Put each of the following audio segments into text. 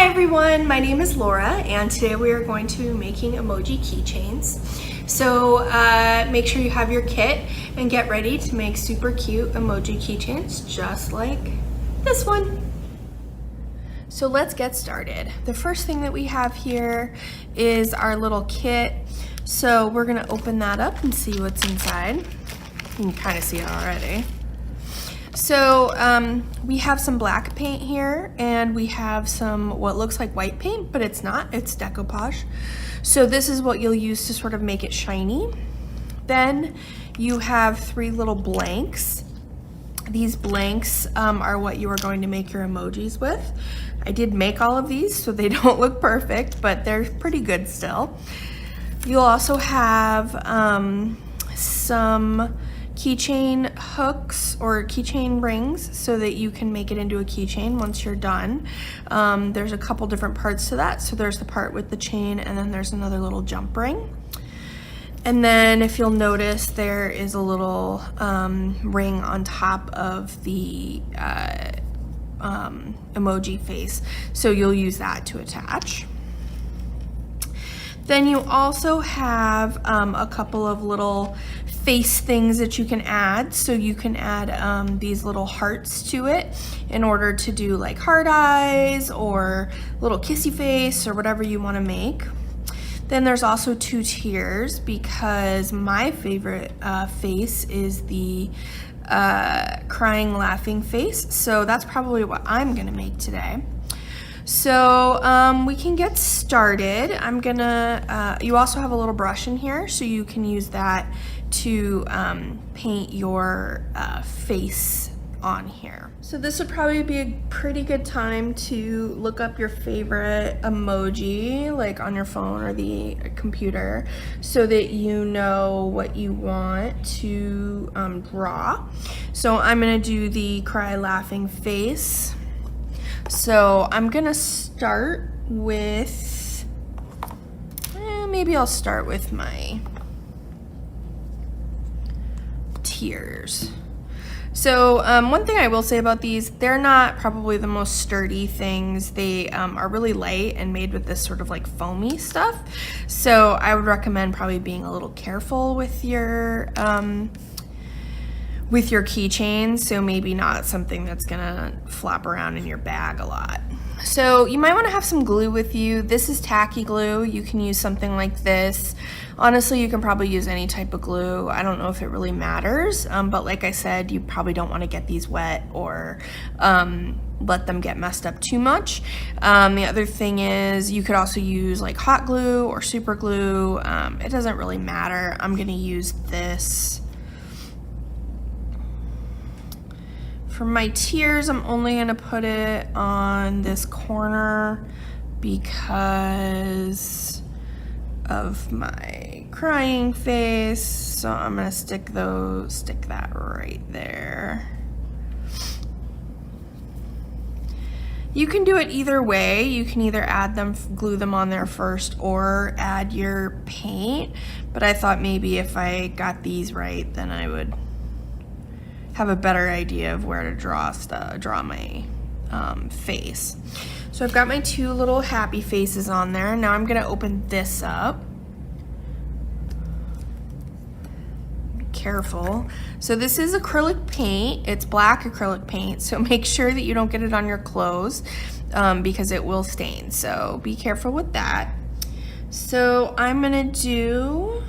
Hi everyone, my name is Laura and today we are going to be making emoji keychains. So make sure you have your kit and get ready to make super cute emoji keychains just like this one. So let's get started. The first thing that we have here is our little kit. So we're gonna open that up and see what's inside. You can kind of see it already. So we have some black paint here and we have some what looks like white paint, but it's not, it's decoupage. So this is what you'll use to sort of make it shiny. Then you have 3 little blanks. These blanks are what you are going to make your emojis with. I did make all of these, so they don't look perfect, but they're pretty good still. You'll also have some keychain hooks or keychain rings so that you can make it into a keychain once you're done. There's a couple different parts to that. So there's the part with the chain and then there's another little jump ring. And then if you'll notice, there is a little ring on top of the emoji face. So you'll use that to attach. Then you also have a couple of little face things that you can add. So you can add these little hearts to it in order to do like heart eyes or little kissy face or whatever you want to make. Then there's also 2 tiers because my favorite face is the crying laughing face. So that's probably what I'm gonna make today. So we can get started. I'm gonna, you also have a little brush in here so you can use that to paint your face on here. So this would probably be a pretty good time to look up your favorite emoji, like on your phone or the computer, so that you know what you want to draw. So I'm gonna do the cry laughing face. So I'm gonna start with, maybe I'll start with my tears. So one thing I will say about these, they're not probably the most sturdy things. They are really light and made with this sort of like foamy stuff. So I would recommend probably being a little careful with your keychains. So maybe not something that's gonna flop around in your bag a lot. So you might want to have some glue with you. This is tacky glue. You can use something like this. Honestly, you can probably use any type of glue. I don't know if it really matters, but like I said, you probably don't want to get these wet or let them get messed up too much. The other thing is you could also use like hot glue or super glue. It doesn't really matter. I'm gonna use this. For my tears, I'm only gonna put it on this corner because of my crying face. So I'm gonna stick that right there. You can do it either way. You can either add them, glue them on there first, or add your paint. But I thought maybe if I got these right, then I would have a better idea of where to draw my face. So I've got my 2 little happy faces on there. Now I'm gonna open this up. Be careful. So this is acrylic paint. It's black acrylic paint, so make sure that you don't get it on your clothes because it will stain. So be careful with that. So I'm gonna do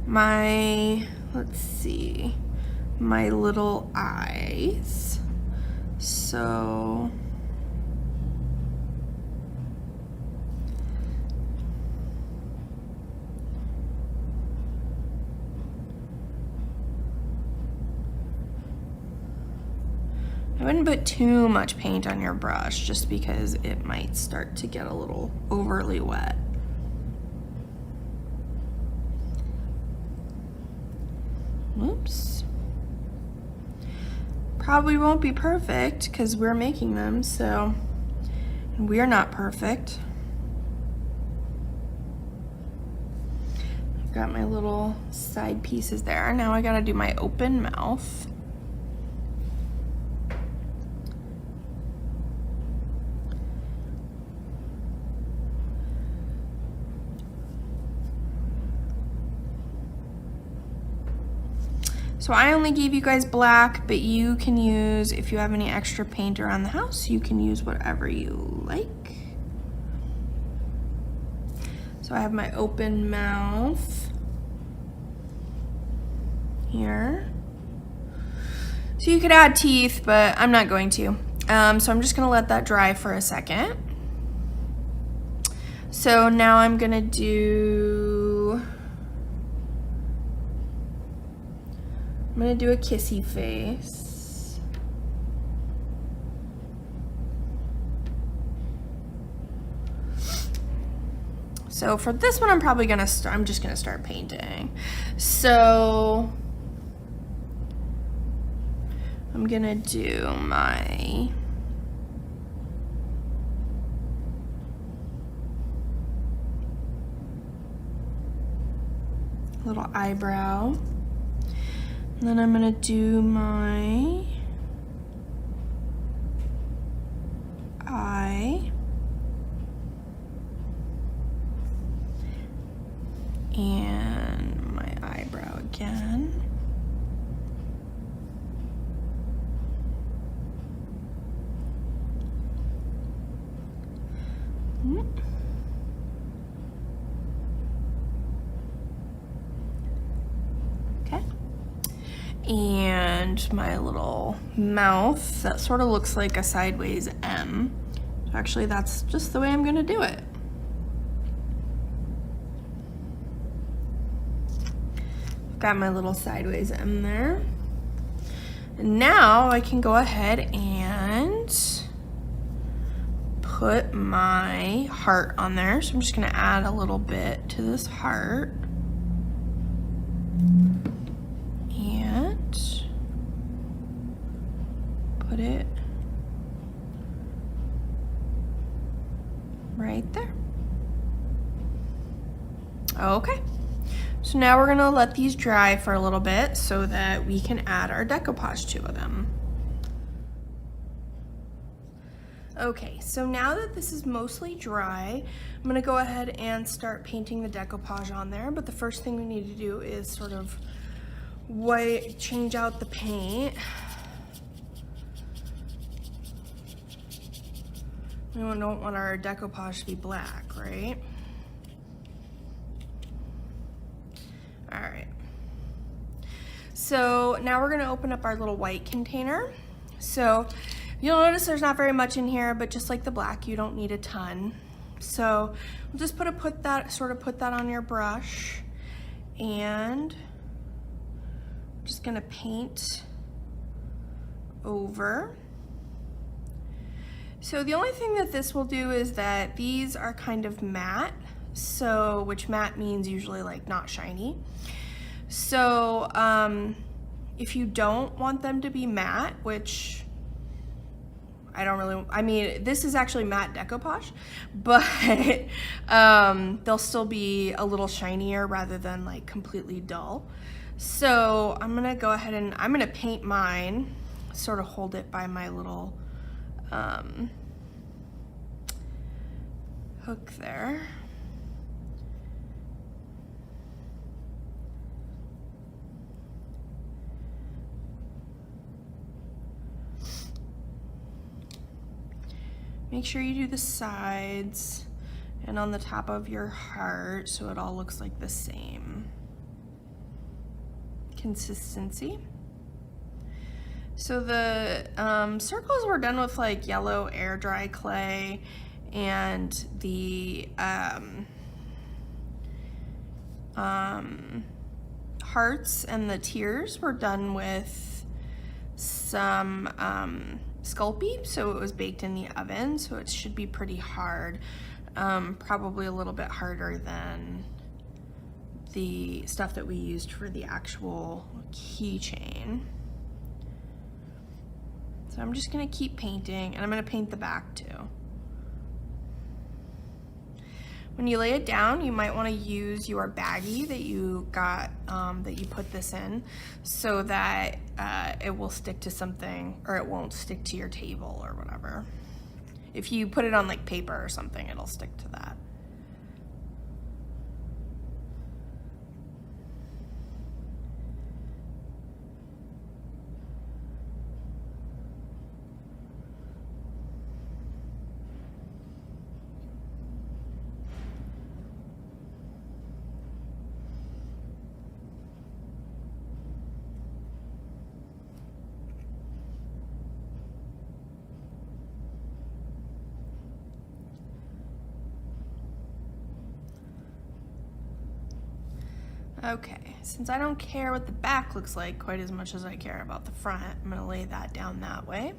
my, let's see, my little eyes. So I wouldn't put too much paint on your brush just because it might start to get a little overly wet. Whoops. Probably won't be perfect because we're making them, so we're not perfect. I've got my little side pieces there. Now I gotta do my open mouth. So I only gave you guys black, but you can use, if you have any extra paint around the house, you can use whatever you like. So I have my open mouth here. So you could add teeth, but I'm not going to. So I'm just gonna let that dry for a second. So now I'm gonna do a kissy face. So for this one, I'm just gonna start painting. So I'm gonna do my little eyebrow. And then I'm gonna do my eye. And my eyebrow again. Okay. And my little mouth, that sort of looks like a sideways M. So actually that's just the way I'm gonna do it. Got my little sideways M there. And now I can go ahead and put my heart on there. So I'm just gonna add a little bit to this heart. And put it right there. Okay. So now we're gonna let these dry for a little bit so that we can add our decoupage to them. Okay, so now that this is mostly dry, I'm gonna go ahead and start painting the decoupage on there, but the first thing we need to do is sort of change out the paint. We don't want our decoupage to be black, right? All right. So now we're gonna open up our little white container. So you'll notice there's not very much in here, but just like the black, you don't need a ton. So we'll just put that on your brush, and I'm just gonna paint over. So the only thing that this will do is that these are kind of matte, so which matte means usually like not shiny. So if you don't want them to be matte, which I mean, this is actually matte decoupage, but they'll still be a little shinier rather than like completely dull. So I'm gonna go ahead and I'm gonna paint mine, sort of hold it by my little hook there. Make sure you do the sides and on the top of your heart so it all looks like the same consistency. So the circles were done with like yellow air dry clay, and the hearts and the tears were done with some Sculpey, so it was baked in the oven, so it should be pretty hard, probably a little bit harder than the stuff that we used for the actual keychain. So I'm just gonna keep painting, and I'm gonna paint the back too. When you lay it down, you might want to use your baggie that you got, that you put this in, so that it will stick to something, or it won't stick to your table or whatever. If you put it on like paper or something, it'll stick to that. Okay, since I don't care what the back looks like quite as much as I care about the front, I'm gonna lay that down that way.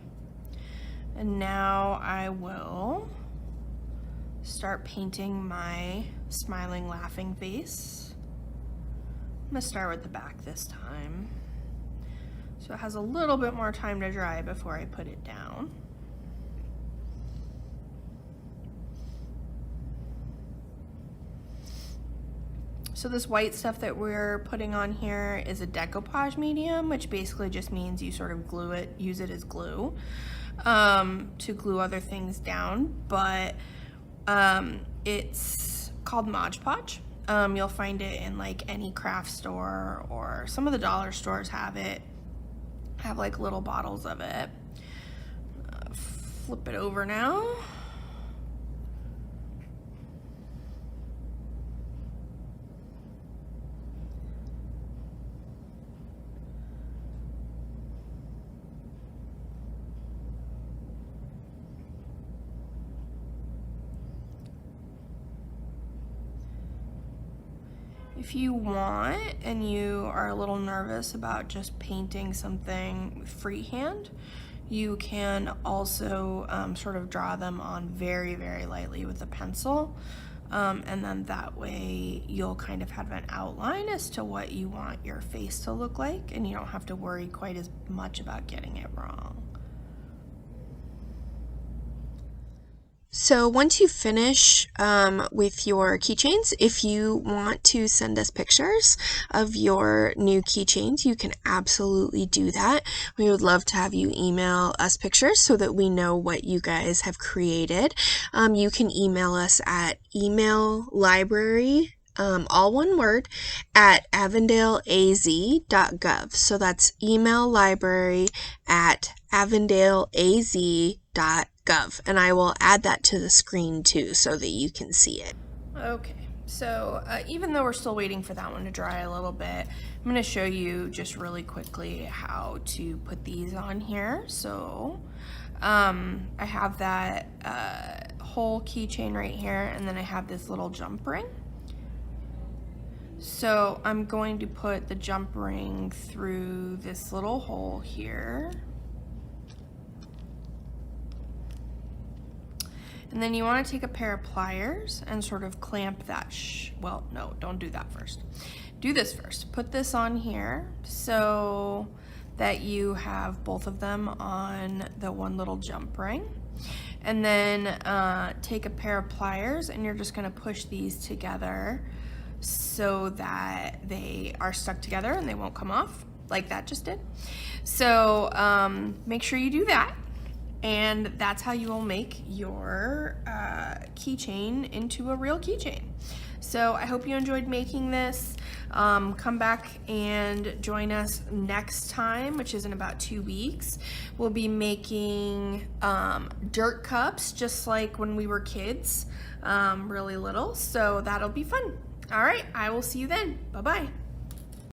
And now I will start painting my smiling, laughing face. I'm gonna start with the back this time. So it has a little bit more time to dry before I put it down. So this white stuff that we're putting on here is a decoupage medium, which basically just means you sort of glue it, use it as glue to glue other things down, but it's called Mod Podge. You'll find it in like any craft store, or some of the dollar stores have like little bottles of it. Flip it over now. If you want and you are a little nervous about just painting something freehand, you can also sort of draw them on very, very lightly with a pencil. And then that way you'll kind of have an outline as to what you want your face to look like, and you don't have to worry quite as much about getting it wrong. So once you finish with your keychains, if you want to send us pictures of your new keychains, you can absolutely do that. We would love to have you email us pictures so that we know what you guys have created. You can email us at emaillibrary, all one word, at avondaleaz.gov. So that's emaillibrary at avondaleaz.gov. And I will add that to the screen too so that you can see it. Okay, so even though we're still waiting for that one to dry a little bit, I'm going to show you just really quickly how to put these on here. So I have that whole keychain right here, and then I have this little jump ring. So I'm going to put the jump ring through this little hole here. And then you want to take a pair of pliers and sort of clamp that, well, no, don't do that first. Do this first. Put this on here so that you have both of them on the one little jump ring. And then take a pair of pliers, and you're just going to push these together so that they are stuck together and they won't come off like that just did. So make sure you do that. And that's how you will make your keychain into a real keychain. So I hope you enjoyed making this. Come back and join us next time, which is in about 2 weeks. We'll be making dirt cups, just like when we were kids, really little. So that'll be fun. All right, I will see you then. Bye-bye.